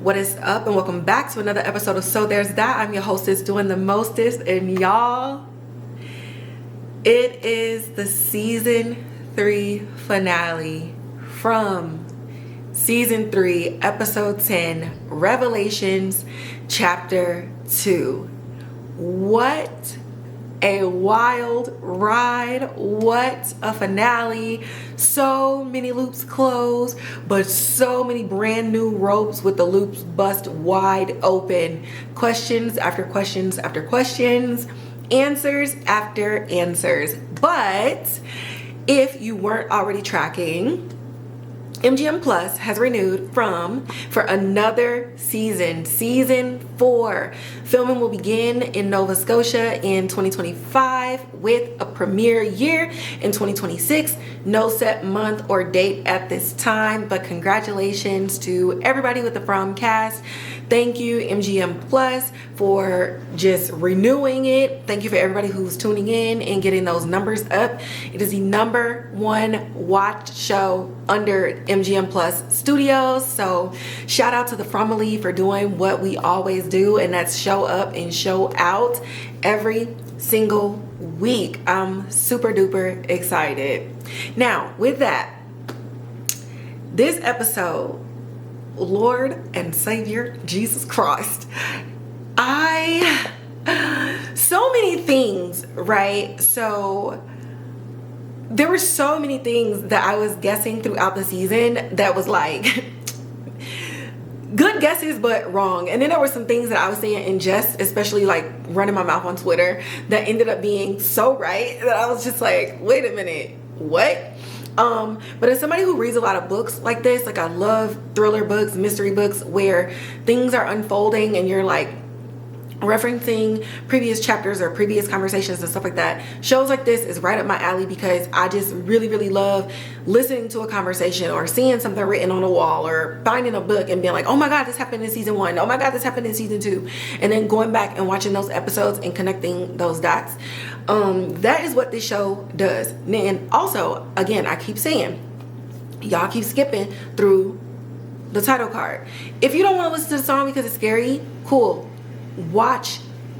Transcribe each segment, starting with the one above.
What is up, and welcome back to another episode of So There's That. I'm your hostess doing the mostest, and y'all, it is the season 3 finale from season 3, episode 10, Revelations, chapter 2. What a wild ride. What a finale. So many loops closed, but so many brand new ropes with the loops bust wide open. Questions after questions after questions, answers after answers. But if you weren't already tracking, MGM Plus has renewed for another season 4. Filming will begin in Nova Scotia in 2025 with a premiere year in 2026. No set month or date at this time, but congratulations to everybody with the From cast. Thank you, MGM Plus, for just renewing it. Thank you for everybody who's tuning in and getting those numbers up. It is the #1 watched show under MGM Plus Studios. So shout out to the Family for doing what we always do, and that's show up and show out every single week. I'm super duper excited. Now, with that, this episode, Lord and Savior Jesus Christ, so many things, right? So there were so many things that I was guessing throughout the season that was like good guesses but wrong, and then there were some things that I was saying in jest, especially like running my mouth on Twitter, that ended up being so right that I was just like, wait a minute, what? But as somebody who reads a lot of books like this, like I love thriller books, mystery books, where things are unfolding and you're like referencing previous chapters or previous conversations and stuff like that. Shows like this is right up my alley because I just really, really love listening to a conversation or seeing something written on a wall or finding a book and being like, oh my God, this happened in season 1. Oh my God, this happened in season 2. And then going back and watching those episodes and connecting those dots. That is what this show does. And also, again, I keep saying, y'all keep skipping through the title card. If you don't want to listen to the song because it's scary, cool. Watch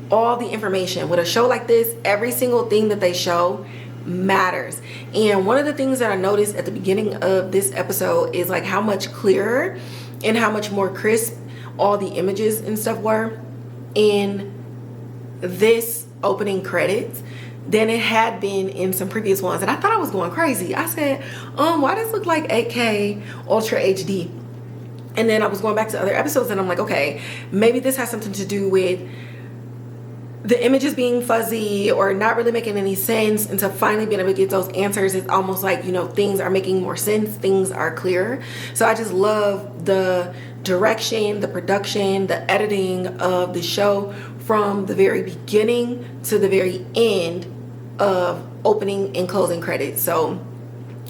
all the information. With a show like this, every single thing that they show matters. And one of the things that I noticed at the beginning of this episode is like how much clearer and how much more crisp all the images and stuff were in this opening credits than it had been in some previous ones. And I thought I was going crazy. I said, why does it look like 8K Ultra HD? And then I was going back to other episodes and I'm like, okay, maybe this has something to do with the images being fuzzy or not really making any sense. And to finally being able to get those answers, it's almost like, you know, things are making more sense. Things are clearer. So I just love the direction, the production, the editing of the show from the very beginning to the very end of opening and closing credits. So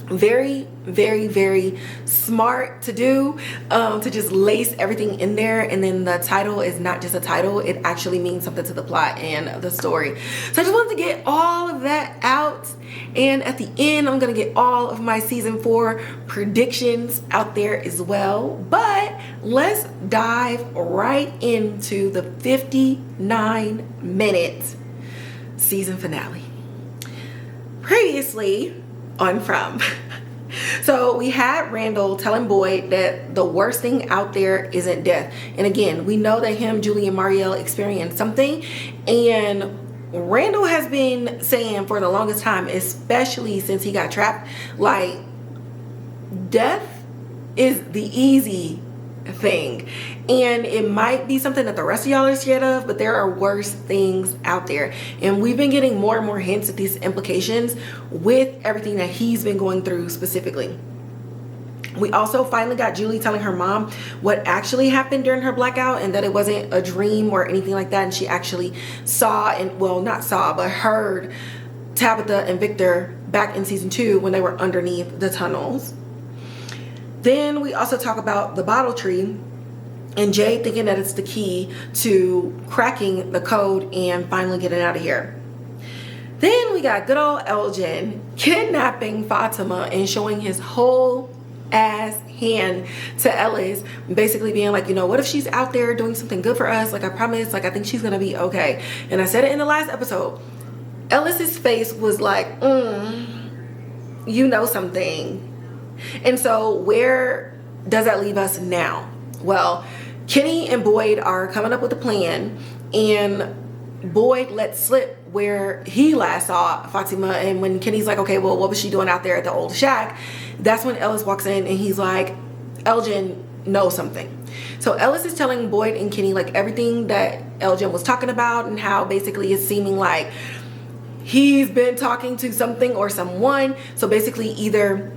very, very, very smart to do, to just lace everything in there. And then the title is not just a title, it actually means something to the plot and the story. So I just wanted to get all of that out, and at the end I'm gonna get all of my season 4 predictions out there as well. But let's dive right into the 59-minute season finale. Previously on From. So we had Randall telling Boyd that the worst thing out there isn't death. And again, we know that him, Julie, and Marielle experienced something. And Randall has been saying for the longest time, especially since he got trapped, like, death is the easy thing. And it might be something that the rest of y'all are scared of, but there are worse things out there. And we've been getting more and more hints at these implications with everything that he's been going through specifically. We also finally got Julie telling her mom what actually happened during her blackout, and that it wasn't a dream or anything like that. And she actually saw, and well, not saw, but heard Tabitha and Victor back in season 2 when they were underneath the tunnels. Then we also talk about the bottle tree and Jade thinking that it's the key to cracking the code and finally getting out of here. Then we got good old Elgin kidnapping Fatima and showing his whole ass hand to Ellis, basically being like, you know, what if she's out there doing something good for us? Like, I promise, like, I think she's gonna be okay. And I said it in the last episode. Ellis's face was like, you know something. And so where does that leave us now? Well, Kenny and Boyd are coming up with a plan, and Boyd lets slip where he last saw Fatima. And when Kenny's like, okay, well, what was she doing out there at the old shack? That's when Ellis walks in and he's like, Elgin knows something. So Ellis is telling Boyd and Kenny like everything that Elgin was talking about, and how basically it's seeming like he's been talking to something or someone. So basically either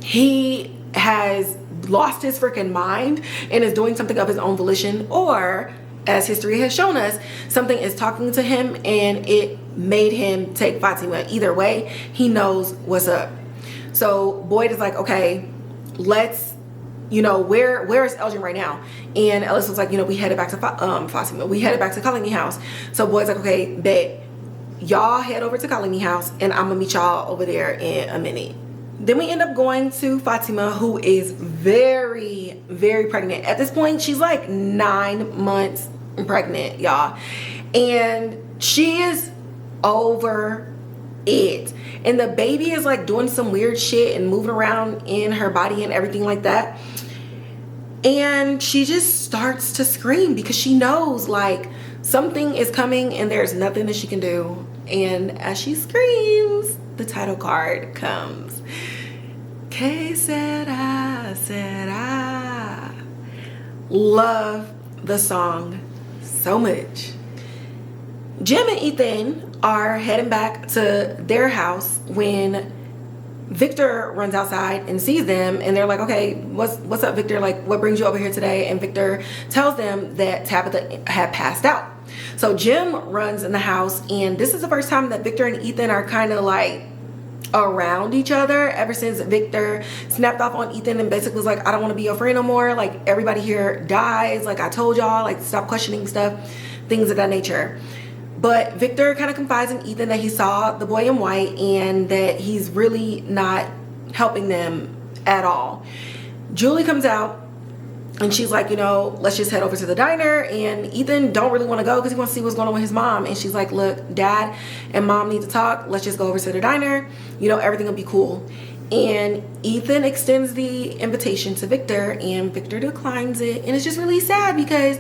he has lost his freaking mind and is doing something of his own volition, or, as history has shown us, something is talking to him and it made him take Fatima. Either way, he knows what's up. So Boyd is like, okay, let's, you know, where is Elgin right now? And Ellis was like, you know, we headed back to Fatima. We headed back to Catalina house. So Boyd's like, okay, bet. Y'all head over to Catalina house and I'm gonna meet y'all over there in a minute. Then we end up going to Fatima, who is very, very pregnant. At this point, she's like 9 months pregnant, y'all. And she is over it. And the baby is like doing some weird shit and moving around in her body and everything like that. And she just starts to scream because she knows like something is coming and there's nothing that she can do. And as she screams, the title card comes. Que sera, sera. Love the song so much. Jim and Ethan are heading back to their house when Victor runs outside and sees them, and they're like, okay, what's up, Victor? Like, what brings you over here today? And Victor tells them that Tabitha had passed out. So Jim runs in the house, and this is the first time that Victor and Ethan are kind of like around each other ever since Victor snapped off on Ethan and basically was like, I don't want to be your friend no more. Like, everybody here dies. Like, I told y'all, like, stop questioning stuff, things of that nature. But Victor kind of confides in Ethan that he saw the boy in white and that he's really not helping them at all. Julie comes out and she's like, you know, let's just head over to the diner. And Ethan don't really want to go because he wants to see what's going on with his mom. And she's like, look, Dad and Mom need to talk. Let's just go over to the diner. You know, everything will be cool. And Ethan extends the invitation to Victor and Victor declines it. And it's just really sad because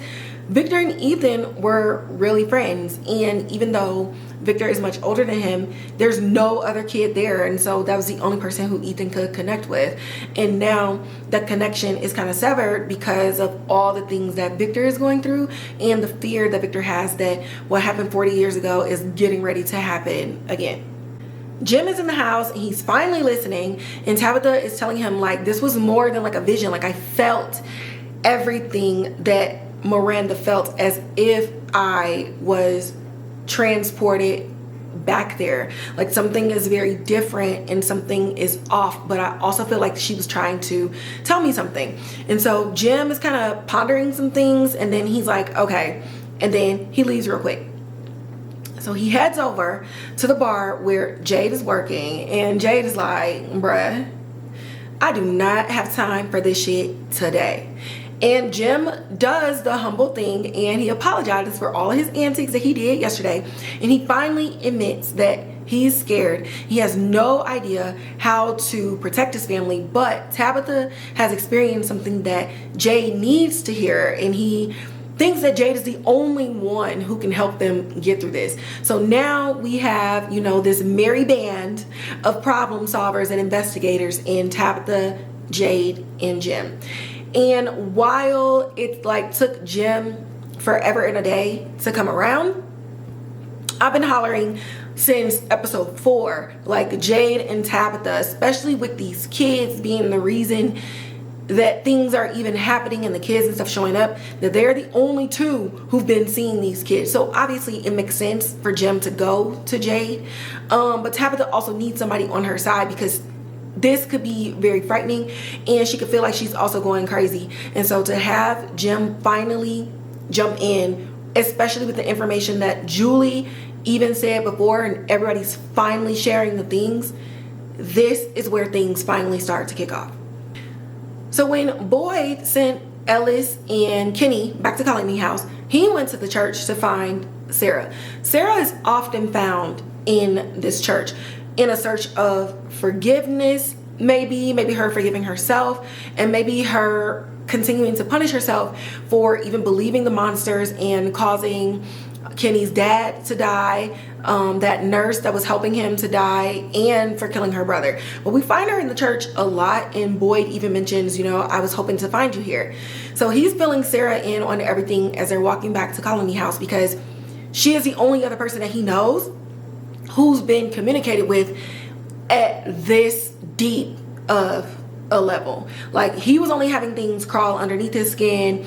Victor and Ethan were really friends, and even though Victor is much older than him, there's no other kid there, and so that was the only person who Ethan could connect with. And now that connection is kind of severed because of all the things that Victor is going through and the fear that Victor has that what happened 40 years ago is getting ready to happen again. Jim is in the house and he's finally listening, and Tabitha is telling him like, this was more than like a vision. Like, I felt everything that Miranda felt, as if I was transported back there. Like, something is very different and something is off, but I also feel like she was trying to tell me something. And so Jim is kind of pondering some things, and then he's like, okay, and then he leaves real quick. So he heads over to the bar where Jade is working, and Jade is like, bruh, I do not have time for this shit today. And Jim does the humble thing and he apologizes for all of his antics that he did yesterday. And he finally admits that he's scared. He has no idea how to protect his family, but Tabitha has experienced something that Jade needs to hear, and he thinks that Jade is the only one who can help them get through this. So now we have, you know, this merry band of problem solvers and investigators in Tabitha, Jade, and Jim. And while it like took Jim forever and a day to come around, I've been hollering since episode 4, like Jade and Tabitha, especially with these kids being the reason that things are even happening and the kids and stuff showing up, that they're the only two who've been seeing these kids. So obviously it makes sense for Jim to go to Jade, but Tabitha also needs somebody on her side because this could be very frightening and she could feel like she's also going crazy. And so to have Jim finally jump in, especially with the information that Julie even said before and everybody's finally sharing the things, this is where things finally start to kick off. So when Boyd sent Ellis and Kenny back to Catalina's house, he went to the church to find Sara. Sara is often found in this church in a search of forgiveness, maybe her forgiving herself, and maybe her continuing to punish herself for even believing the monsters and causing Kenny's dad to die, that nurse that was helping him to die, and for killing her brother. But we find her in the church a lot, and Boyd even mentions, I was hoping to find you here. So he's filling Sara in on everything as they're walking back to Catalina's house, because she is the only other person that he knows who's been communicated with at this deep of a level. Like, he was only having things crawl underneath his skin.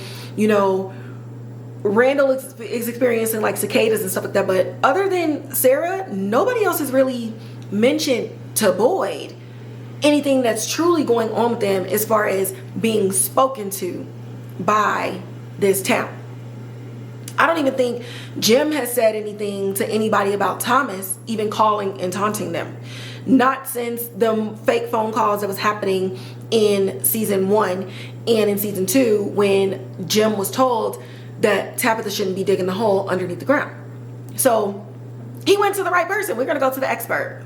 Randall is experiencing like cicadas and stuff like that, but other than Sara, nobody else has really mentioned to Boyd anything that's truly going on with them as far as being spoken to by this town. I don't even think Jim has said anything to anybody about Thomas even calling and taunting them. Not since the fake phone calls that was happening in season 1 and in season 2, when Jim was told that Tabitha shouldn't be digging the hole underneath the ground. So he went to the right person. We're gonna go to the expert.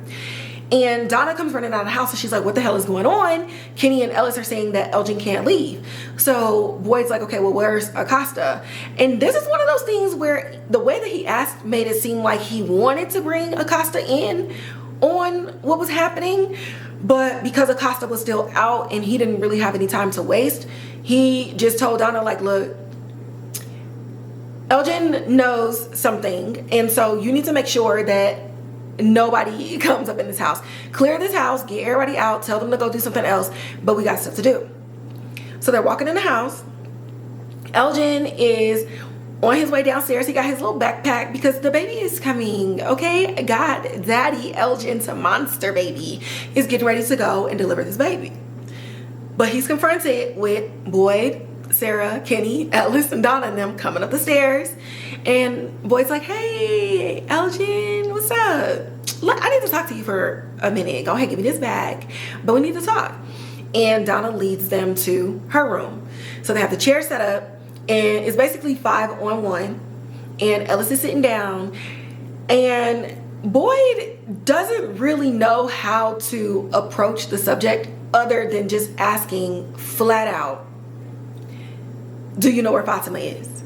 And Donna comes running out of the house and she's like, what the hell is going on? Kenny and Ellis are saying that Elgin can't leave. So Boyd's like, okay, well, where's Acosta? And this is one of those things where the way that he asked made it seem like he wanted to bring Acosta in on what was happening. But because Acosta was still out and he didn't really have any time to waste, he just told Donna, like, look, Elgin knows something, and so you need to make sure that nobody comes up in this house. Clear this house, get everybody out, tell them to go do something else, but we got stuff to do. So they're walking in the house. Elgin is on his way downstairs. He got his little backpack because the baby is coming, okay? God, Daddy Elgin's monster baby is getting ready to go and deliver this baby. But he's confronted with Boyd, Sara, Kenny, Ellis, and Donna and them coming up the stairs. And Boyd's like, hey, Elgin, what's up? I need to talk to you for a minute. Go ahead, give me this bag. But we need to talk. And Donna leads them to her room. So they have the chair set up, and it's basically 5-on-1. And Ellis is sitting down. And Boyd doesn't really know how to approach the subject other than just asking flat out, do you know where Fatima is?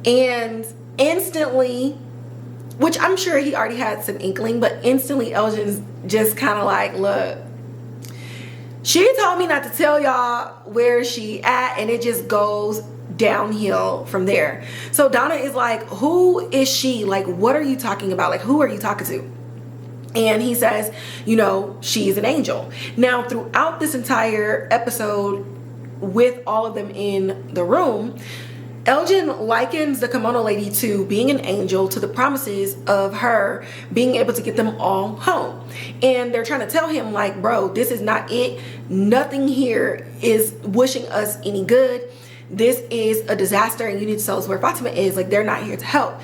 And instantly, which I'm sure he already had some inkling, but instantly Elgin's just kind of like, look, she told me not to tell y'all where she at, and it just goes downhill from there. So Donna is like, who is she? Like, what are you talking about? Like, who are you talking to? And he says, she's an angel. Now, throughout this entire episode, with all of them in the room, Elgin likens the kimono lady to being an angel, to the promises of her being able to get them all home. And they're trying to tell him, like, bro, this is not it. Nothing here is wishing us any good. This is a disaster, and you need to tell us where Fatima is. Like, they're not here to help.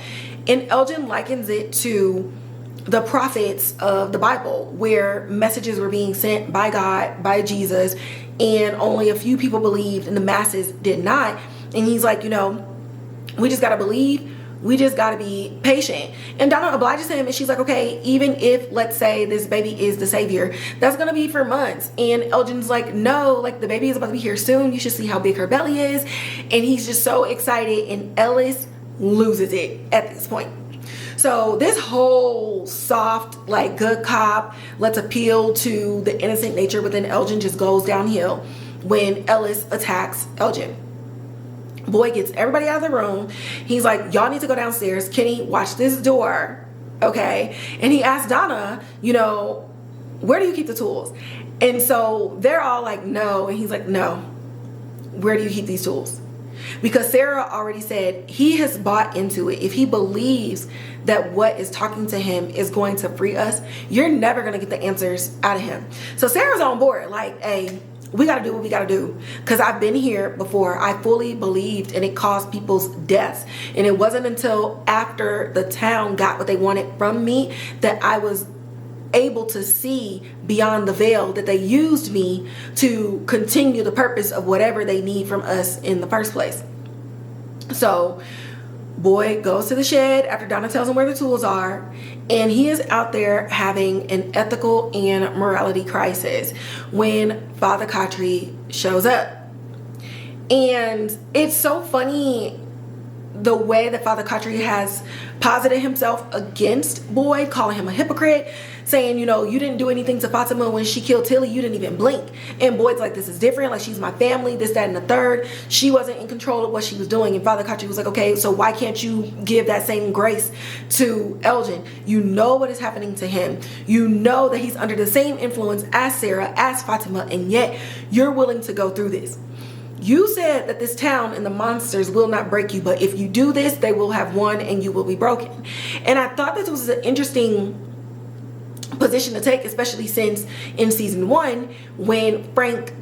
And Elgin likens it to the prophets of the Bible, where messages were being sent by God, by Jesus, and only a few people believed and the masses did not. And he's like, we just got to believe. We just got to be patient. And Donna obliges him, and she's like, okay, even if, let's say, this baby is the savior, that's going to be for months. And Elgin's like, no, like, the baby is about to be here soon. You should see how big her belly is. And he's just so excited, and Ellis loses it at this point. So this whole soft, like, good cop, let's appeal to the innocent nature within Elgin just goes downhill when Ellis attacks Elgin. Boy gets everybody out of the room. He's like, y'all need to go downstairs. Kenny, watch this door, okay? And he asks Donna, where do you keep the tools? And so they're all like, no. And he's like, no. Where do you keep these tools? Because Sara already said he has bought into it. If he believes that what is talking to him is going to free us, you're never going to get the answers out of him. So Sarah's on board. Like, hey, we got to do what we got to do. Because I've been here before. I fully believed, and it caused people's deaths. And it wasn't until after the town got what they wanted from me that I was able to see beyond the veil, that they used me to continue the purpose of whatever they need from us in the first place. So Boyd goes to the shed after Donna tells him where the tools are, and he is out there having an ethical and morality crisis when Father Khatri shows up. And it's so funny the way that Father Khatri has posited himself against Boyd, calling him a hypocrite, saying, you know, you didn't do anything to Fatima when she killed Tilly, you didn't even blink. And Boyd's like, this is different, like, she's my family, this, that, and the third. She wasn't in control of what she was doing. And Father Khatri was like, okay, so why can't you give that same grace to Elgin? You know what is happening to him. You know that he's under the same influence as Sara, as Fatima, and yet you're willing to go through this. You said that this town and the monsters will not break you, but if you do this, they will have won and you will be broken. And I thought this was an interesting position to take, especially since in season 1, when Frank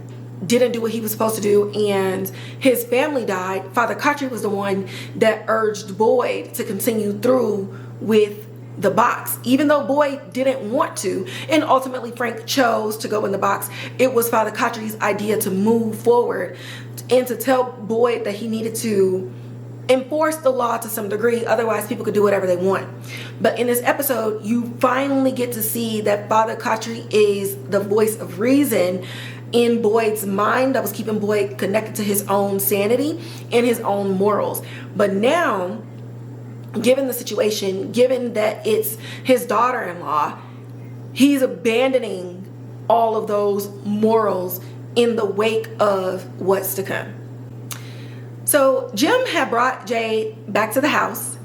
didn't do what he was supposed to do and his family died, Father Khatri was the one that urged Boyd to continue through with the box, even though Boyd didn't want to, and ultimately Frank chose to go in the box. It was Father Khatri's idea to move forward and to tell Boyd that he needed to enforce the law to some degree, otherwise people could do whatever they want. But in this episode, you finally get to see that Father Khatri is the voice of reason in Boyd's mind that was keeping Boyd connected to his own sanity and his own morals. But now, given the situation, given that it's his daughter-in-law, he's abandoning all of those morals in the wake of what's to come. So Jim had brought Jade back to the house,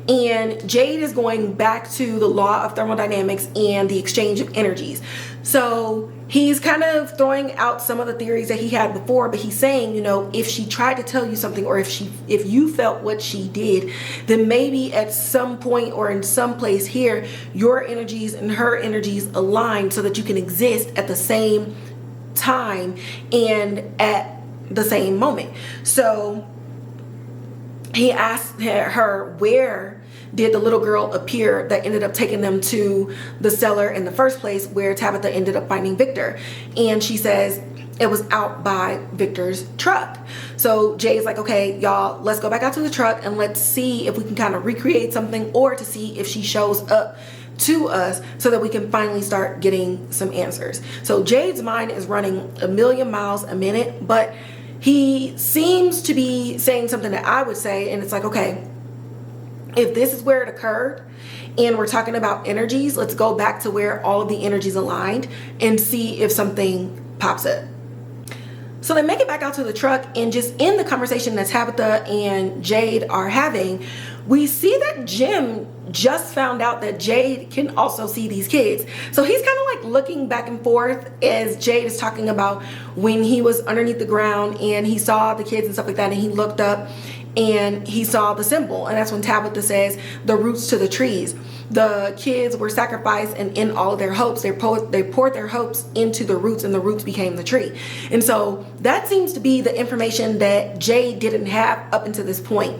and Jade is going back to the law of thermodynamics and the exchange of energies. So he's kind of throwing out some of the theories that he had before, but he's saying, you know, if she tried to tell you something, or if you felt what she did, then maybe at some point or in some place here, your energies and her energies align so that you can exist at the same time and at the same moment. So he asked her, where did the little girl appear that ended up taking them to the cellar in the first place, where Tabitha ended up finding Victor? And she says it was out by Victor's truck. So Jay's like, okay, y'all, let's go back out to the truck and let's see if we can kind of recreate something, or to see if she shows up to us so that we can finally start getting some answers. So Jade's mind is running a million miles a minute, but he seems to be saying something that I would say, and it's like, okay, if this is where it occurred and we're talking about energies, let's go back to where all of the energies aligned and see if something pops up. So they make it back out to the truck, and just in the conversation that Tabitha and Jade are having, we see that Jim just found out that Jade can also see these kids. So he's kind of like looking back and forth as Jade is talking about when he was underneath the ground and he saw the kids and stuff like that, and he looked up and he saw the symbol, and that's when Tabitha says the roots to the trees. The kids were sacrificed, and in all of their hopes, they poured their hopes into the roots, and the roots became the tree. And so that seems to be the information that Jade didn't have up until this point.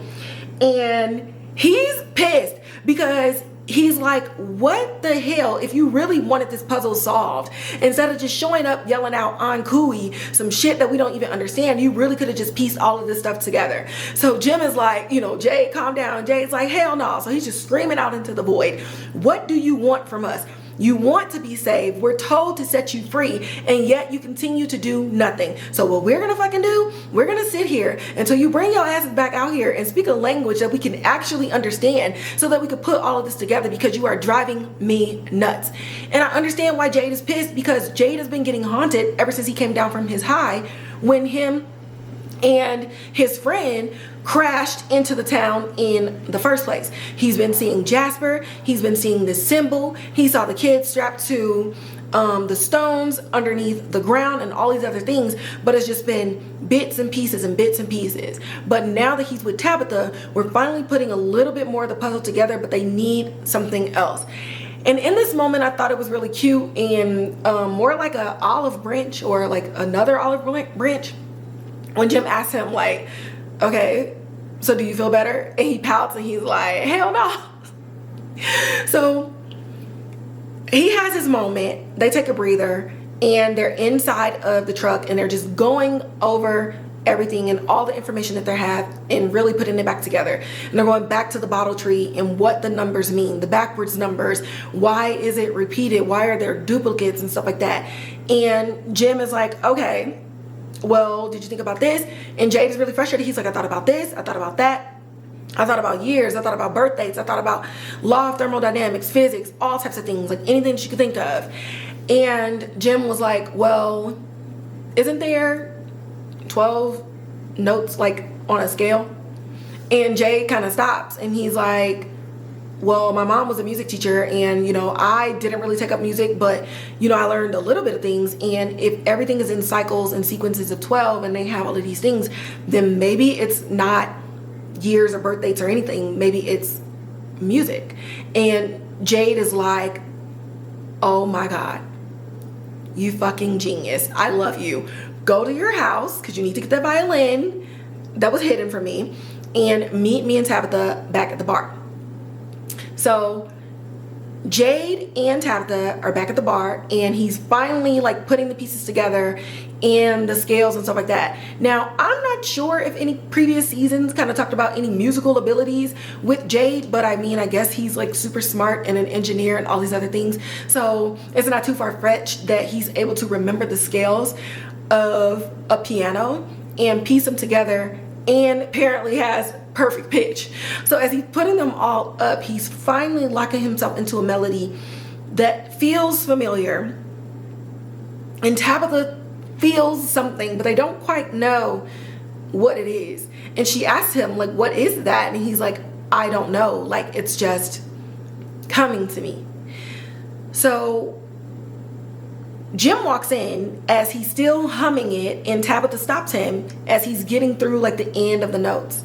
And he's pissed because he's like, what the hell? If you really wanted this puzzle solved, instead of just showing up yelling out on cooey some shit that we don't even understand, you really could have just pieced all of this stuff together. So Jim is like, you know, Jade, calm down. Jade's like, hell no. So he's just screaming out into the void. What do you want from us? You want to be saved. We're told to set you free, and yet you continue to do nothing. So what we're gonna fucking do, we're gonna sit here until you bring your asses back out here and speak a language that we can actually understand, so that we could put all of this together, because you are driving me nuts. And I understand why Jade is pissed, because Jade has been getting haunted ever since he came down from his high, when him and his friend crashed into the town in the first place. He's been seeing Jasper, he's been seeing this symbol, he saw the kids strapped to the stones underneath the ground and all these other things, but it's just been bits and pieces and bits and pieces. But now that he's with Tabitha, we're finally putting a little bit more of the puzzle together, but they need something else. And in this moment, I thought it was really cute, and more like a olive branch, or like another olive branch, when Jim asked him, like, okay, so do you feel better? And he pouts and he's like, hell no. So he has his moment. They take a breather and they're inside of the truck and they're just going over everything and all the information that they have and really putting it back together. And they're going back to the bottle tree and what the numbers mean, the backwards numbers. Why is it repeated? Why are there duplicates and stuff like that? And Jim is like, okay, well, did you think about this? And Jade is really frustrated. He's like, I thought about this. I thought about that. I thought about years. I thought about birth dates. I thought about law of thermodynamics, physics, all types of things, like anything she could think of. And Jim was like, well, isn't there 12 notes like on a scale? And Jade kind of stops and he's like, well, my mom was a music teacher and, you know, I didn't really take up music, but, you know, I learned a little bit of things. And if everything is in cycles and sequences of 12 and they have all of these things, then maybe it's not years or birth dates or anything. Maybe it's music. And Jade is like, oh my God, you fucking genius. I love you. Go to your house because you need to get that violin that was hidden from me and meet me and Tabitha back at the bar. So Jade and Tabitha are back at the bar and he's finally like putting the pieces together and the scales and stuff like that. Now, I'm not sure if any previous seasons kind of talked about any musical abilities with Jade, but I mean, I guess he's like super smart and an engineer and all these other things. So it's not too far-fetched that he's able to remember the scales of a piano and piece them together, and apparently has perfect pitch. So as he's putting them all up, he's finally locking himself into a melody that feels familiar. And Tabitha feels something, but they don't quite know what it is. And she asks him, like, what is that? And he's like, I don't know. Like, it's just coming to me. So Jim walks in as he's still humming it, and Tabitha stops him as he's getting through like the end of the notes.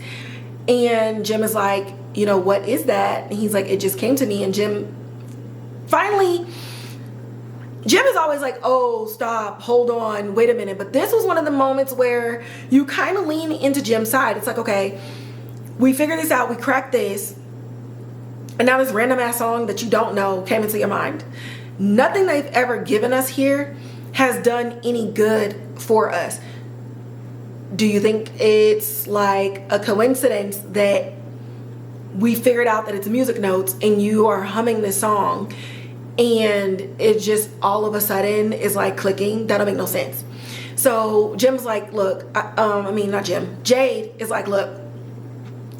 And Jim is like, you know, what is that? And he's like, it just came to me. And Jim is always like, oh, stop, hold on, wait a minute. But this was one of the moments where you kind of lean into Jim's side. It's like, okay, we figured this out, we cracked this, and now this random ass song that you don't know came into your mind. Nothing they've ever given us here has done any good for us. Do you think it's like a coincidence that we figured out that it's music notes and you are humming this song and it just all of a sudden is like clicking? That don't make no sense. So Jim's like, look, Jade is like, look,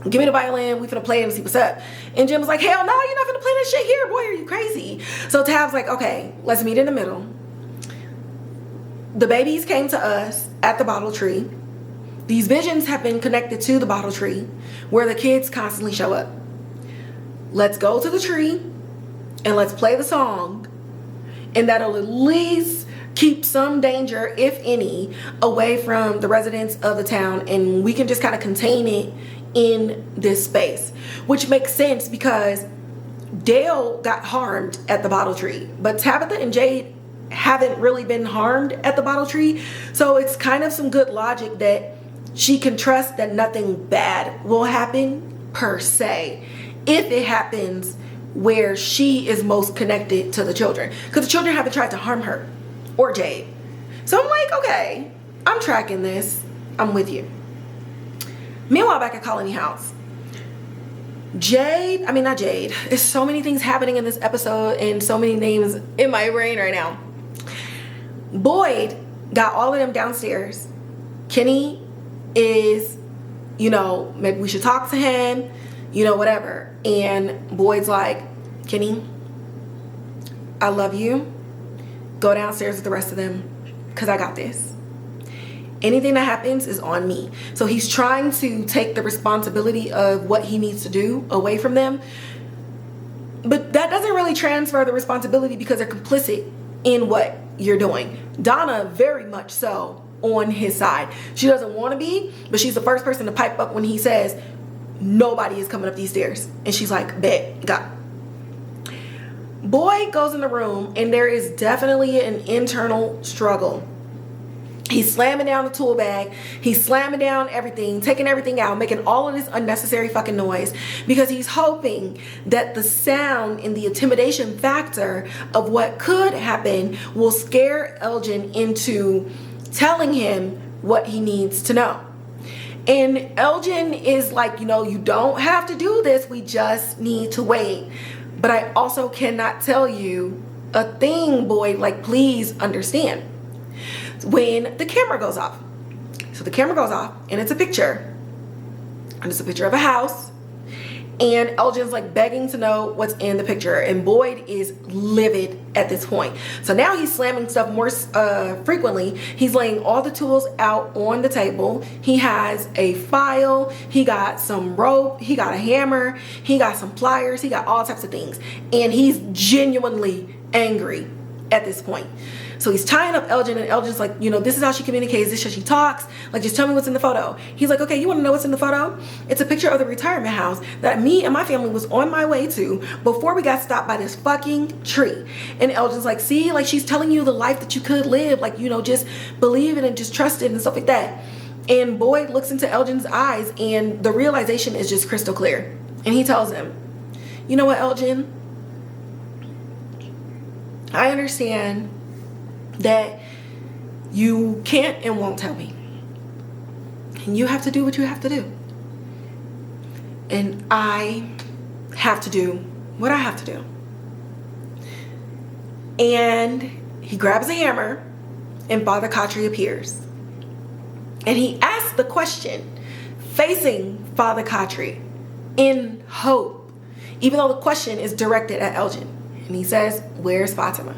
give me the violin, we finna play it and see what's up. And Jim's like, hell no, you're not finna play that shit here, boy, are you crazy? So Tab's like, okay, let's meet in the middle. The babies came to us at the bottle tree. These visions have been connected to the bottle tree where the kids constantly show up. Let's go to the tree and let's play the song, and that'll at least keep some danger, if any, away from the residents of the town, and we can just kind of contain it in this space, which makes sense because Dale got harmed at the bottle tree, but Tabitha and Jade haven't really been harmed at the bottle tree. So it's kind of some good logic that she can trust that nothing bad will happen per se if it happens where she is most connected to the children, because the children haven't tried to harm her or Jade. So I'm like, okay, I'm tracking this, I'm with you. Meanwhile, back at Colony House, not Jade. There's so many things happening in this episode and so many names in my brain right now. Boyd got all of them downstairs. Kenny is, maybe we should talk to him, whatever. And Boyd's like, Kenny, I love you. Go downstairs with the rest of them because I got this. Anything that happens is on me. So he's trying to take the responsibility of what he needs to do away from them. But that doesn't really transfer the responsibility because they're complicit in what you're doing. Donna, very much so, on his side. She doesn't want to be, but she's the first person to pipe up when he says, nobody is coming up these stairs. And she's like, bet, got. Boyd goes in the room and there is definitely an internal struggle. He's slamming down the tool bag. He's slamming down everything, taking everything out, making all of this unnecessary fucking noise because he's hoping that the sound and the intimidation factor of what could happen will scare Elgin into telling him what he needs to know. And Elgin is like, you know, you don't have to do this. We just need to wait. But I also cannot tell you a thing, Boyd. Like, please understand. When the camera goes off. So the camera goes off and it's a picture. And it's a picture of a house. And Elgin's like begging to know what's in the picture. And Boyd is livid at this point. So now he's slamming stuff more frequently. He's laying all the tools out on the table. He has a file. He got some rope. He got a hammer. He got some pliers. He got all types of things. And he's genuinely angry at this point. So he's tying up Elgin, and Elgin's like, you know, this is how she communicates, this is how she talks. Like, just tell me what's in the photo. He's like, okay, you want to know what's in the photo? It's a picture of the retirement house that me and my family was on my way to before we got stopped by this fucking tree. And Elgin's like, see, like, she's telling you the life that you could live. Like, you know, just believe it and just trust it and stuff like that. And Boyd looks into Elgin's eyes, and the realization is just crystal clear. And he tells him, you know what, Elgin? I understand that you can't and won't tell me. And you have to do what you have to do. And I have to do what I have to do. And he grabs a hammer and Father Khatri appears. And he asks the question facing Father Khatri in hope, even though the question is directed at Elgin. And he says, where's Fatima?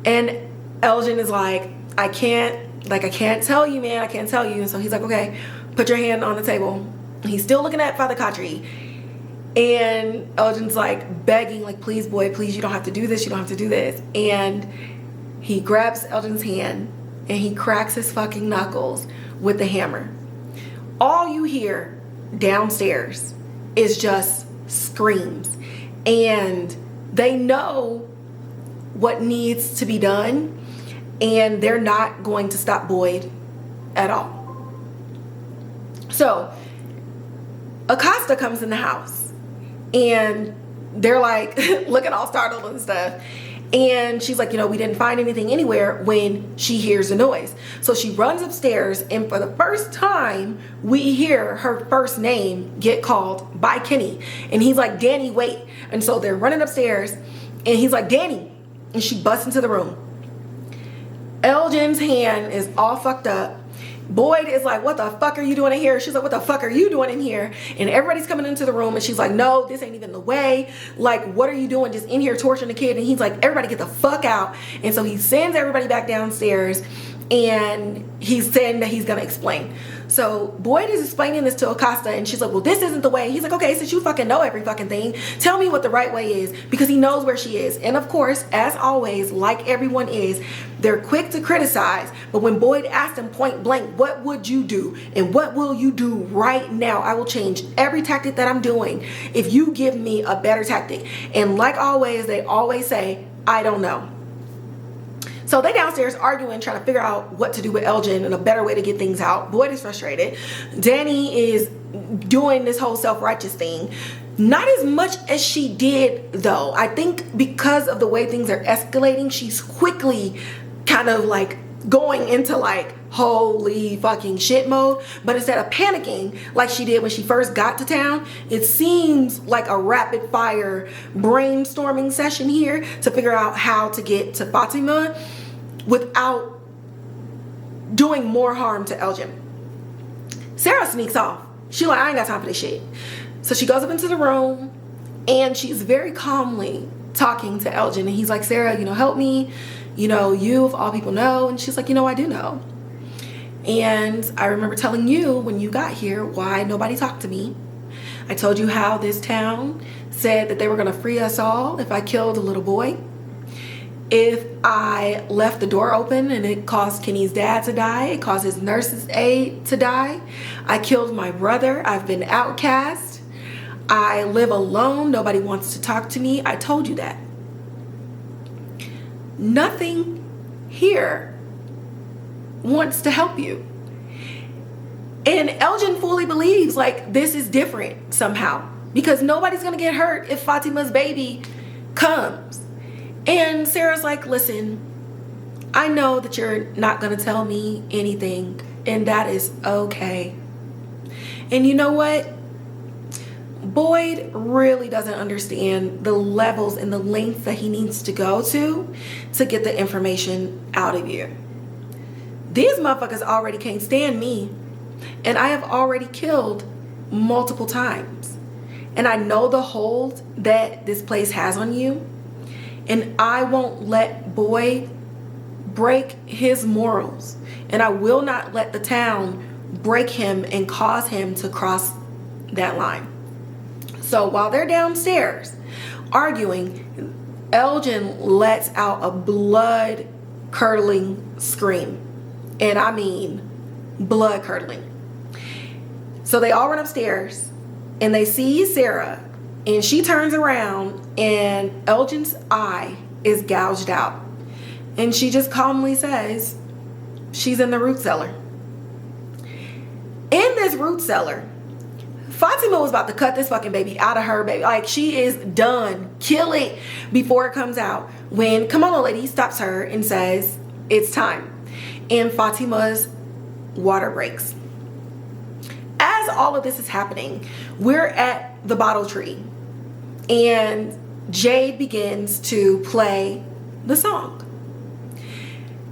And Elgin is like, I can't tell you, man. I can't tell you. And so he's like, okay, put your hand on the table. And he's still looking at Father Khatri. And Elgin's like begging, like, please, boy, please, you don't have to do this. You don't have to do this. And he grabs Elgin's hand and he cracks his fucking knuckles with the hammer. All you hear downstairs is just screams. And they know what needs to be done. And they're not going to stop Boyd at all. So Acosta comes in the house and they're like looking all startled and stuff. And she's like, you know, we didn't find anything anywhere when she hears the noise. So she runs upstairs, and for the first time, we hear her first name get called by Kenny. And he's like, Danny, wait. And so they're running upstairs and he's like, Danny. And she busts into the room. Elgin's hand is all fucked up. Boyd is like, what the fuck are you doing in here? She's like, what the fuck are you doing in here? And everybody's coming into the room and she's like, no, this ain't even the way. Like, what are you doing just in here torturing the kid? And he's like, everybody get the fuck out. And so he sends everybody back downstairs and he's saying that he's gonna explain. So Boyd is explaining this to Acosta and she's like, well, this isn't the way. He's like, okay, since you fucking know every fucking thing, tell me what the right way is, because he knows where she is. And of course, as always, like everyone is, they're quick to criticize. But when Boyd asked him point blank, what would you do? And what will you do right now? I will change every tactic that I'm doing if you give me a better tactic. And like always, they always say, I don't know. So they downstairs arguing, trying to figure out what to do with Elgin and a better way to get things out. Boyd is frustrated. Danny is doing this whole self-righteous thing. Not as much as she did, though. I think because of the way things are escalating, she's quickly kind of like going into like holy fucking shit mode. But instead of panicking like she did when she first got to town, it seems like a rapid fire brainstorming session here to figure out how to get to Fatima without doing more harm to Elgin. Sara sneaks off. She's like, I ain't got time for this shit. So she goes up into the room and she's very calmly talking to Elgin. And he's like, Sara, you know, help me. You know, you of all people know. And she's like, you know, I do know. And I remember telling you when you got here why nobody talked to me. I told you how this town said that they were going to free us all if I killed a little boy. If I left the door open and it caused Kenny's dad to die, it caused his nurse's aide to die. I killed my brother. I've been outcast. I live alone. Nobody wants to talk to me. I told you that. Nothing here wants to help you. And Elgin fully believes like this is different somehow, because nobody's gonna get hurt if Fatima's baby comes. And Sara's like, listen, I know that you're not gonna tell me anything, and that is okay. And you know what? Boyd really doesn't understand the levels and the lengths that he needs to go to get the information out of you. These motherfuckers already can't stand me, and I have already killed multiple times. And I know the hold that this place has on you, and I won't let Boyd break his morals, and I will not let the town break him and cause him to cross that line. So while they're downstairs arguing, Elgin lets out a blood-curdling scream. And I mean blood-curdling. So they all run upstairs and they see Sara, and she turns around and Elgin's eye is gouged out. And she just calmly says, she's in the root cellar. In this root cellar, Fatima was about to cut this fucking baby out of her baby. Like, she is done. Kill it before it comes out. When Kimono Lady stops her and says, it's time. And Fatima's water breaks. As all of this is happening, we're at the bottle tree. And Jade begins to play the song.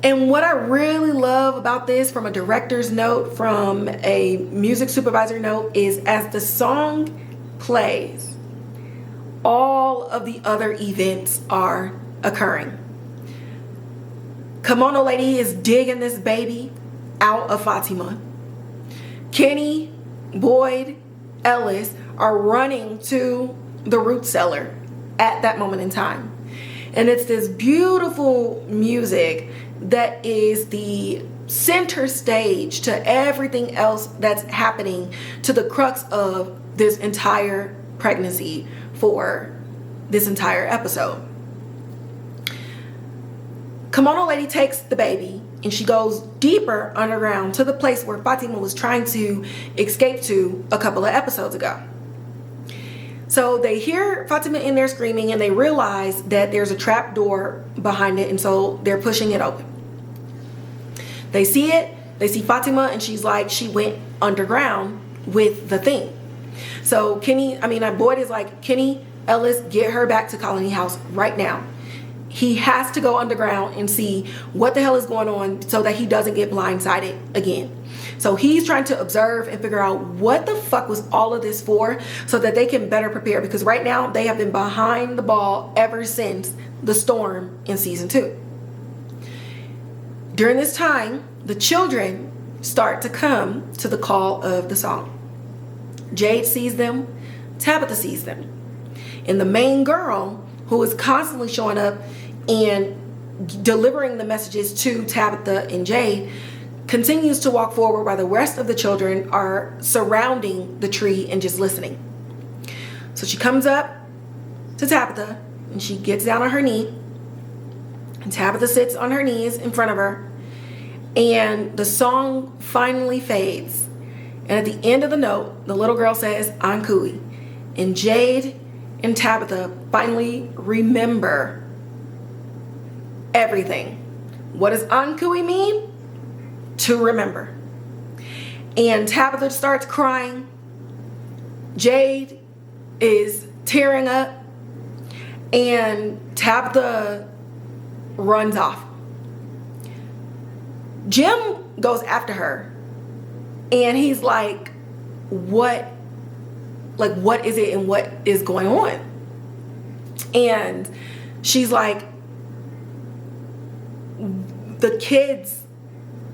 And what I really love about this, from a director's note, from a music supervisor note, is as the song plays, all of the other events are occurring. Kimono Lady is digging this baby out of Fatima. Kenny, Boyd, Ellis are running to the root cellar at that moment in time. And it's this beautiful music that is the center stage to everything else that's happening, to the crux of this entire pregnancy for this entire episode. Kimono Lady takes the baby and she goes deeper underground to the place where Fatima was trying to escape to a couple of episodes ago. So they hear Fatima in there screaming, and they realize that there's a trap door behind it, and so they're pushing it open. They see it, they see Fatima, and she's like, she went underground with the thing. So Boyd is like, Kenny, Ellis, get her back to Colony House right now. He has to go underground and see what the hell is going on so that he doesn't get blindsided again. So he's trying to observe and figure out what the fuck was all of this for, so that they can better prepare, because right now they have been behind the ball ever since the storm in season 2. During this time, the children start to come to the call of the song. Jade sees them, Tabitha sees them, and the main girl, who is constantly showing up and delivering the messages to Tabitha and Jade, continues to walk forward while the rest of the children are surrounding the tree and just listening. So she comes up to Tabitha and she gets down on her knee, and Tabitha sits on her knees in front of her, and the song finally fades. And at the end of the note, the little girl says, Ankui. And Jade and Tabitha finally remember everything. What does Ankui mean? To remember. And Tabitha starts crying. Jade is tearing up, and Tabitha runs off. Jim goes after her, and he's like, what is it and what is going on? And she's like, the kids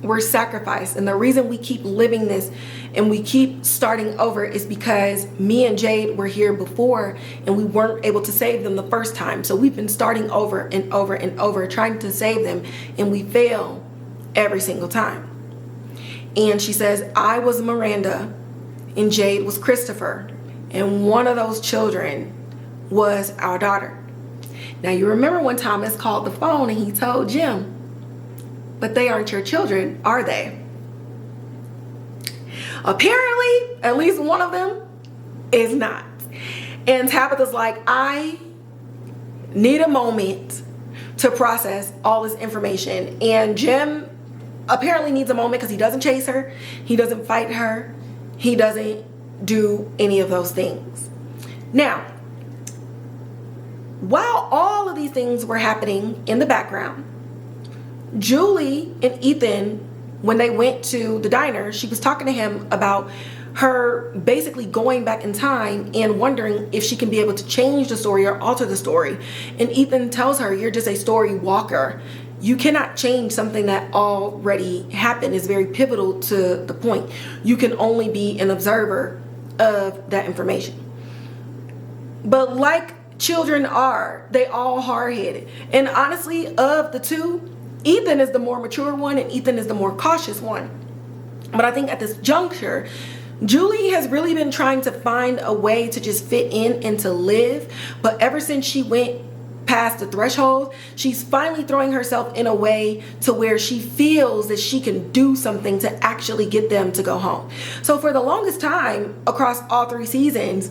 were sacrificed, and the reason we keep living this and we keep starting over is because me and Jade were here before and we weren't able to save them the first time. So we've been starting over and over and over trying to save them, and we fail every single time. And she says, I was Miranda and Jade was Christopher, and one of those children was our daughter. Now you remember when Thomas called the phone and he told Jim, but they aren't your children, are they? Apparently, at least one of them is not. And Tabitha's like, I need a moment to process all this information. And Jim apparently needs a moment because he doesn't chase her. He doesn't fight her. He doesn't do any of those things. Now, while all of these things were happening in the background, Julie and Ethan, when they went to the diner, she was talking to him about her basically going back in time and wondering if she can be able to change the story or alter the story. And Ethan tells her, you're just a story walker. You cannot change something that already happened. It's very pivotal to the point. You can only be an observer of that information. But like children are, they all hard-headed. And honestly, of the two, Ethan is the more mature one and Ethan is the more cautious one. But I think at this juncture, Julie has really been trying to find a way to just fit in and to live. But ever since she went past the threshold, she's finally throwing herself in a way to where she feels that she can do something to actually get them to go home. So for the longest time, across all 3 seasons,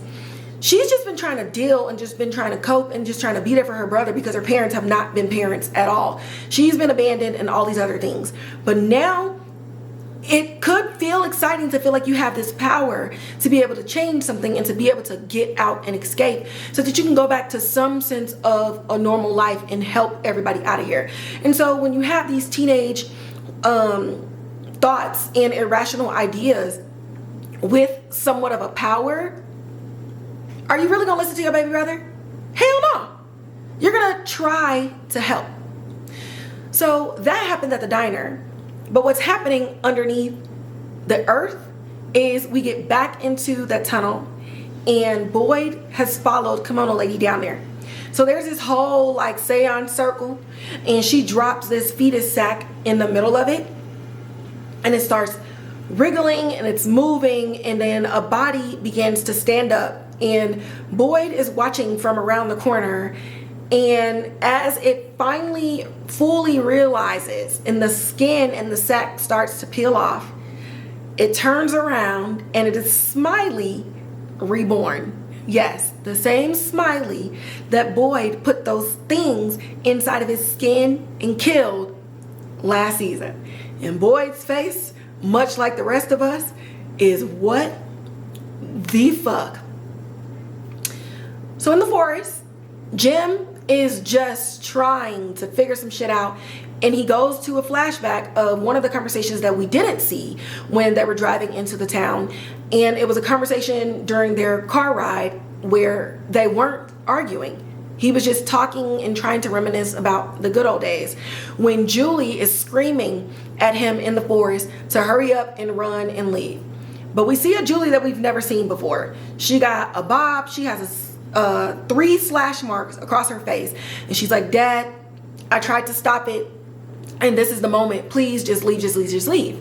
she's just been trying to deal and just been trying to cope and just trying to be there for her brother because her parents have not been parents at all. She's been abandoned and all these other things. But now it could feel exciting to feel like you have this power to be able to change something and to be able to get out and escape so that you can go back to some sense of a normal life and help everybody out of here. And so when you have these teenage thoughts and irrational ideas with somewhat of a power, are you really gonna listen to your baby brother? Hell no. You're gonna try to help. So that happened at the diner. But what's happening underneath the earth is we get back into that tunnel and Boyd has followed Kimono Lady down there. So there's this whole like seance circle and she drops this fetus sack in the middle of it and it starts wriggling and it's moving and then a body begins to stand up and Boyd is watching from around the corner. And as it finally fully realizes and the skin and the sack starts to peel off, it turns around and it is Smiley reborn. Yes, the same Smiley that Boyd put those things inside of his skin and killed last season. And Boyd's face, much like the rest of us, is what the fuck? So in the forest, Jim is just trying to figure some shit out and he goes to a flashback of one of the conversations that we didn't see when they were driving into the town, and it was a conversation during their car ride where they weren't arguing. He was just talking and trying to reminisce about the good old days when Julie is screaming at him in the forest to hurry up and run and leave. But we see a Julie that we've never seen before. She got a bob, she has a 3 slash marks across her face and she's like, Dad, I tried to stop it and this is the moment, please just leave, just leave, just leave.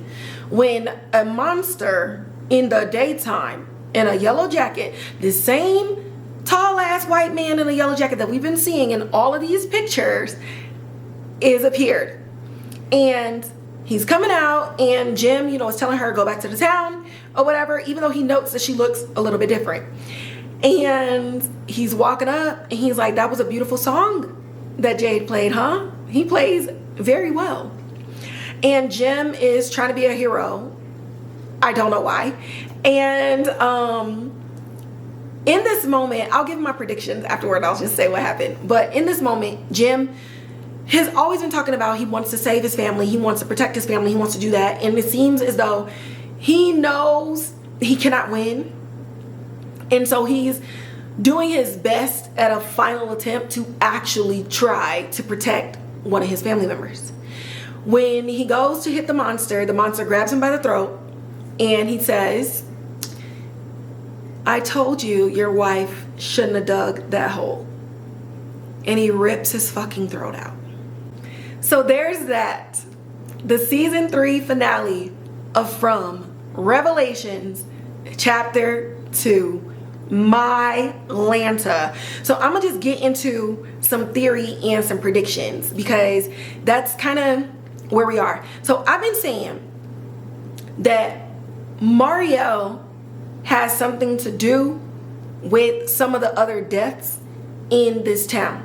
When a monster in the daytime in a yellow jacket, the same tall ass white man in a yellow jacket that we've been seeing in all of these pictures is appeared and he's coming out and Jim, is telling her go back to the town or whatever, even though he notes that she looks a little bit different. And he's walking up and he's like, that was a beautiful song that Jade played, huh? He plays very well. And Jim is trying to be a hero. I don't know why. And in this moment, I'll give my predictions afterward. I'll just say what happened. But in this moment, Jim has always been talking about he wants to save his family. He wants to protect his family. He wants to do that. And it seems as though he knows he cannot win. And so he's doing his best at a final attempt to actually try to protect one of his family members. When he goes to hit the monster grabs him by the throat and he says, I told you your wife shouldn't have dug that hole. And he rips his fucking throat out. So there's that. The season 3 finale of From Revelations chapter 2. My Lanta. So I'm gonna just get into some theory and some predictions because that's kind of where we are. So I've been saying that Marielle has something to do with some of the other deaths in this town.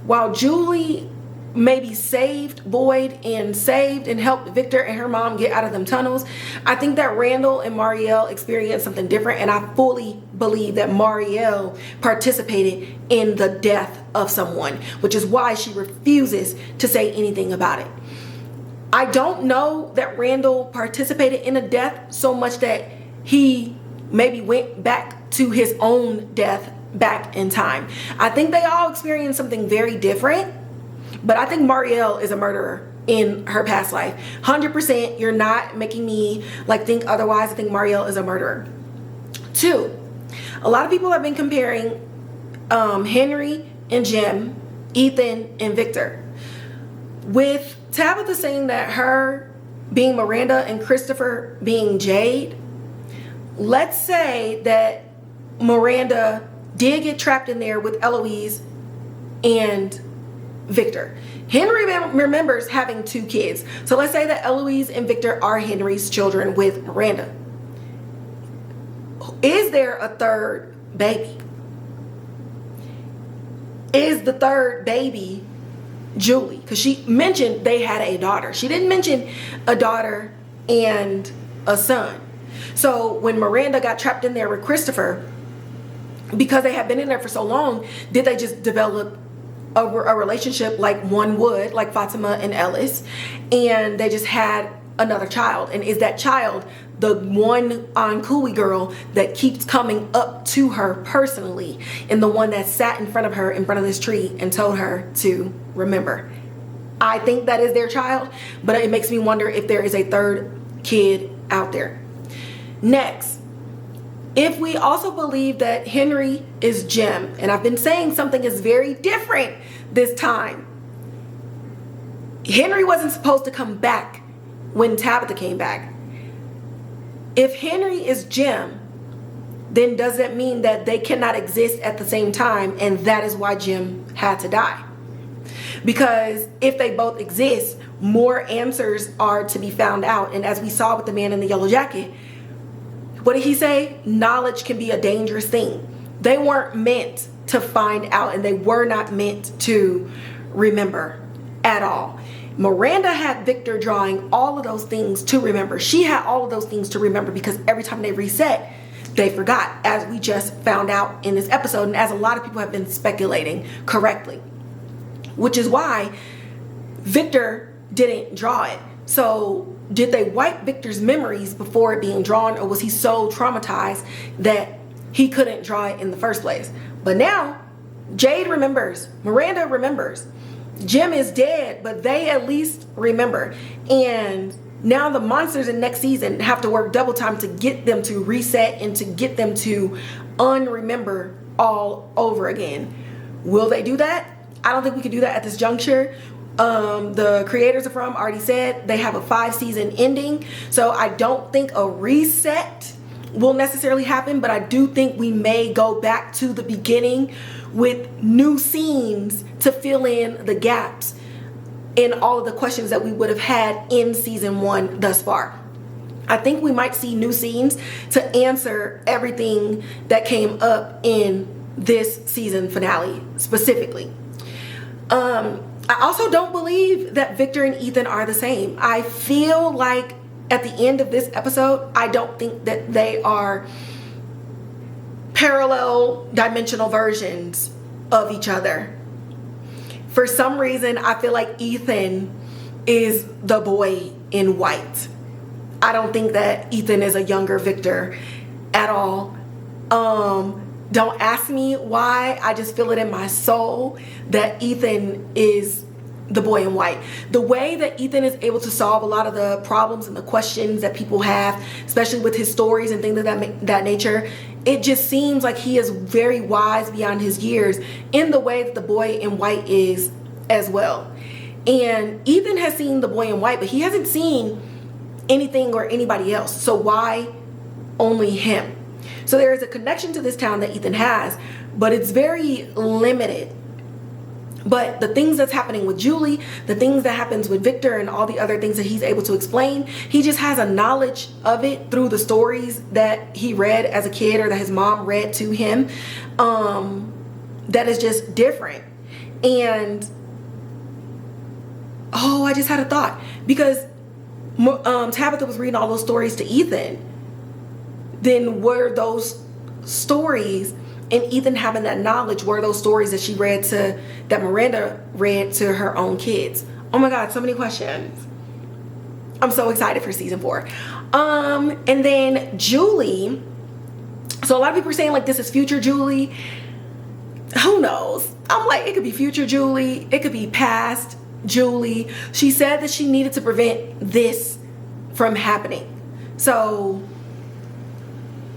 While Julie maybe saved Boyd and saved and helped Victor and her mom get out of them tunnels, I think that Randall and Marielle experienced something different, and I fully believe that Marielle participated in the death of someone, which is why she refuses to say anything about it. I don't know that Randall participated in a death so much that he maybe went back to his own death back in time. I think they all experienced something very different, but I think Marielle is a murderer in her past life. 100%, you're not making me like think otherwise. I think Marielle is a murderer. 2, a lot of people have been comparing Henry and Jim, Ethan and Victor. With Tabitha saying that her being Miranda and Christopher being Jade, let's say that Miranda did get trapped in there with Eloise and Victor. Henry remembers having 2 kids. So let's say that Eloise and Victor are Henry's children with Miranda. Is there a third baby? Is the third baby Julie? Because she mentioned they had a daughter. She didn't mention a daughter and a son. So when Miranda got trapped in there with Christopher, because they had been in there for so long, did they just develop a relationship like one would, like Fatima and Ellis, and they just had another child? And is that child the one Ankui girl that keeps coming up to her personally, and the one that sat in front of her in front of this tree and told her to remember? I think that is their child, but it makes me wonder if there is a third kid out there. Next, if we also believe that Henry is Jim, and I've been saying something is very different this time. Henry wasn't supposed to come back when Tabitha came back. If Henry is Jim, then does that mean that they cannot exist at the same time, and that is why Jim had to die? Because if they both exist, more answers are to be found out. And as we saw with the man in the yellow jacket, what did he say? Knowledge can be a dangerous thing. They weren't meant to find out, and they were not meant to remember at all. Miranda had Victor drawing all of those things to remember. She had all of those things to remember because every time they reset, they forgot, as we just found out in this episode, and as a lot of people have been speculating correctly, which is why Victor didn't draw it. So did they wipe Victor's memories before it being drawn, or was he so traumatized that he couldn't draw it in the first place? But now Jade remembers, Miranda remembers, Jim is dead, but they at least remember. And now the monsters in next season have to work double time to get them to reset and to get them to unremember all over again. Will they do that? I don't think we can do that at this juncture. The creators of From already said they have a 5-season ending, so I don't think a reset will necessarily happen, but I do think we may go back to the beginning with new scenes to fill in the gaps in all of the questions that we would have had in season 1 thus far. I think we might see new scenes to answer everything that came up in this season finale specifically. I also don't believe that Victor and Ethan are the same. I feel like at the end of this episode, I don't think that they are parallel dimensional versions of each other. For some reason, I feel like Ethan is the boy in white. I don't think that Ethan is a younger Victor at all. Don't ask me why. I just feel it in my soul that Ethan is the boy in white. The way that Ethan is able to solve a lot of the problems and the questions that people have, especially with his stories and things of that nature, it just seems like he is very wise beyond his years in the way that the boy in white is as well. And Ethan has seen the boy in white, but he hasn't seen anything or anybody else. So why only him? So there is a connection to this town that Ethan has, but it's very limited. But the things that's happening with Julie, the things that happens with Victor, and all the other things that he's able to explain, he just has a knowledge of it through the stories that he read as a kid, or that his mom read to him, that is just different. And I just had a thought, because Tabitha was reading all those stories to Ethan. Then were those stories, and Ethan having that knowledge, were those stories that she read that Miranda read to her own kids? Oh my God, so many questions. I'm so excited for season 4. And then Julie. So a lot of people are saying like this is future Julie. Who knows? I'm like, it could be future Julie. It could be past Julie. She said that she needed to prevent this from happening. So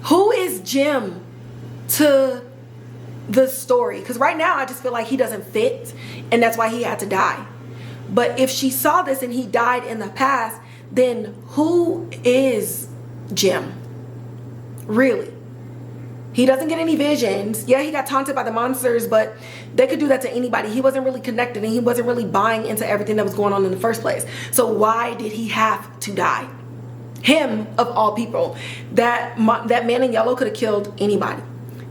who is Jim to the story? Because right now I just feel like he doesn't fit, and that's why he had to die. But if she saw this and he died in the past, then who is Jim? Really? He doesn't get any visions. Yeah, he got taunted by the monsters, but they could do that to anybody. He wasn't really connected, and he wasn't really buying into everything that was going on in the first place. So why did he have to die? Him, of all people. That man in yellow could have killed anybody.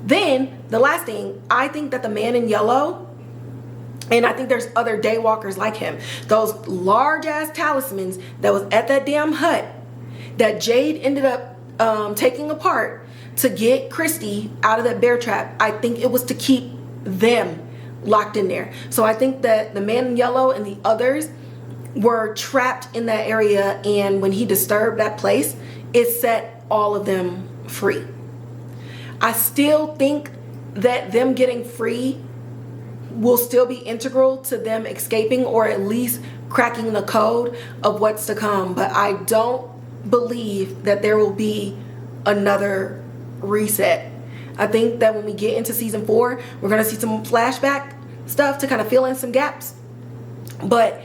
Then, the last thing, I think that the man in yellow, and I think there's other daywalkers like him, those large ass talismans that was at that damn hut that Jade ended up taking apart to get Christy out of that bear trap, I think it was to keep them locked in there. So I think that the man in yellow and the others were trapped in that area, and when he disturbed that place, it set all of them free. I still think that them getting free will still be integral to them escaping, or at least cracking the code of what's to come. But I don't believe that there will be another reset. I think that when we get into season 4, we're going to see some flashback stuff to kind of fill in some gaps. But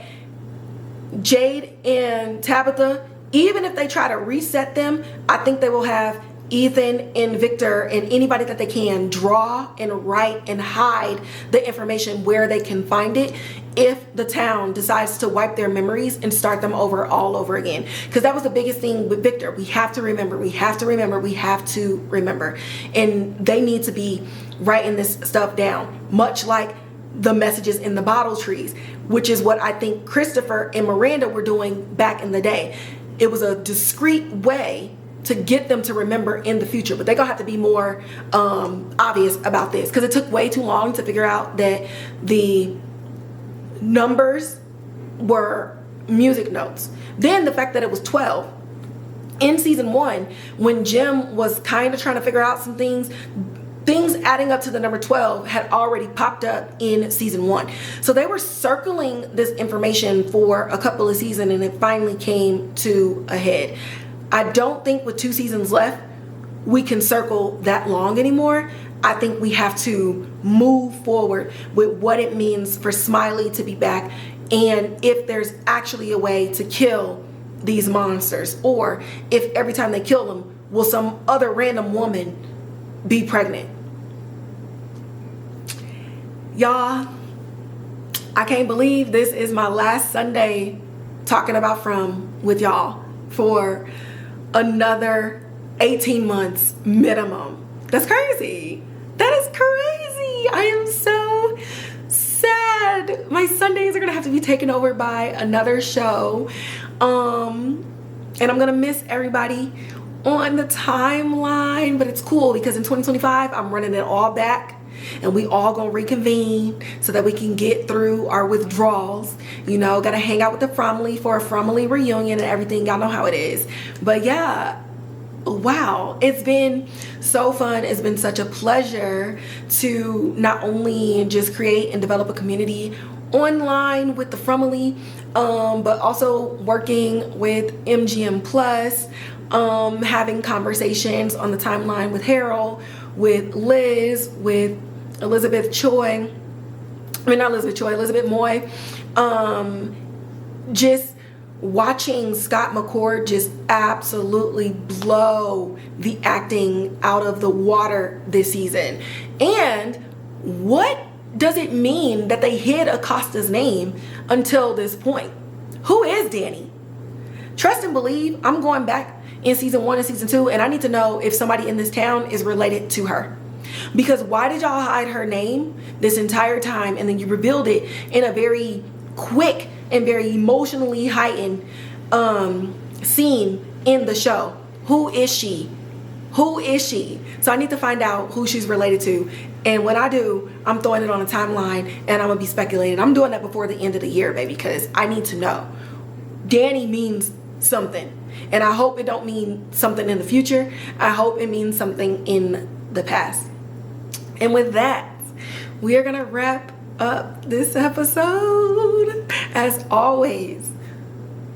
Jade and Tabitha, even if they try to reset them, I think they will have Ethan and Victor and anybody that they can draw and write and hide the information where they can find it, if the town decides to wipe their memories and start them over all over again. Because that was the biggest thing with Victor. We have to remember, we have to remember, we have to remember. And they need to be writing this stuff down, much like the messages in the bottle trees, which is what I think Christopher and Miranda were doing back in the day. It was a discreet way to get them to remember in the future, but they're gonna have to be more obvious about this, because it took way too long to figure out that the numbers were music notes. Then the fact that it was 12 in season 1, when Jim was kind of trying to figure out some things adding up to the number 12 had already popped up in season 1. So they were circling this information for a couple of seasons, and it finally came to a head. I don't think with 2 seasons left, we can circle that long anymore. I think we have to move forward with what it means for Smiley to be back, and if there's actually a way to kill these monsters, or if every time they kill them, will some other random woman be pregnant. Y'all, I can't believe this is my last Sunday talking about From with y'all for another 18 months minimum. That's crazy. That is crazy. I am so sad. My Sundays are gonna have to be taken over by another show. And I'm gonna miss everybody on the timeline, but it's cool because in 2025 I'm running it all back, and we all gonna reconvene so that we can get through our withdrawals. You know, gotta hang out with the Fromley for a Fromley reunion and everything. Y'all know how it is. But yeah, wow, it's been so fun. It's been such a pleasure to not only just create and develop a community online with the Fromley, but also working with MGM Plus, having conversations on the timeline with Harold, with Liz, with Elizabeth Moy, just watching Scott McCord just absolutely blow the acting out of the water this season. And what doesn't mean that they hid Acosta's name until this point. Who is Danny? Trust and believe, I'm going back in season 1 and season 2, and I need to know if somebody in this town is related to her. Because why did y'all hide her name this entire time, and then you revealed it in a very quick and very emotionally heightened scene in the show? Who is she? Who is she? So I need to find out who she's related to. And when I do, I'm throwing it on a timeline and I'm gonna be speculating. I'm doing that before the end of the year, baby, because I need to know. Danny means something. And I hope it don't mean something in the future. I hope it means something in the past. And with that, we are gonna wrap up this episode. As always,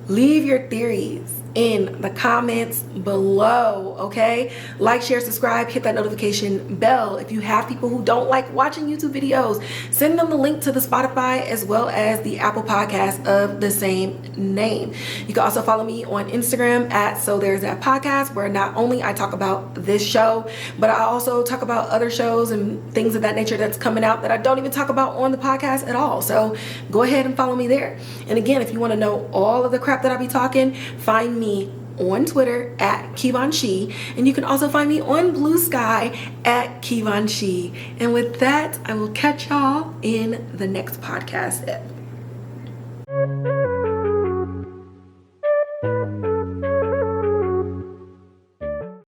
leave your theories in the comments below, okay? Like, share, subscribe, hit that notification bell. If you have people who don't like watching YouTube videos, send them the link to the Spotify as well as the Apple Podcast of the same name. You can also follow me on Instagram at So There's That Podcast, where not only I talk about this show, but I also talk about other shows and things of that nature that's coming out that I don't even talk about on the podcast at all. So go ahead and follow me there. And again, if you want to know all of the crap that I be talking, find me on Twitter at KeyvonShe, and you can also find me on Blue Sky at KeyvonShe. And with that, I will catch y'all in the next podcast.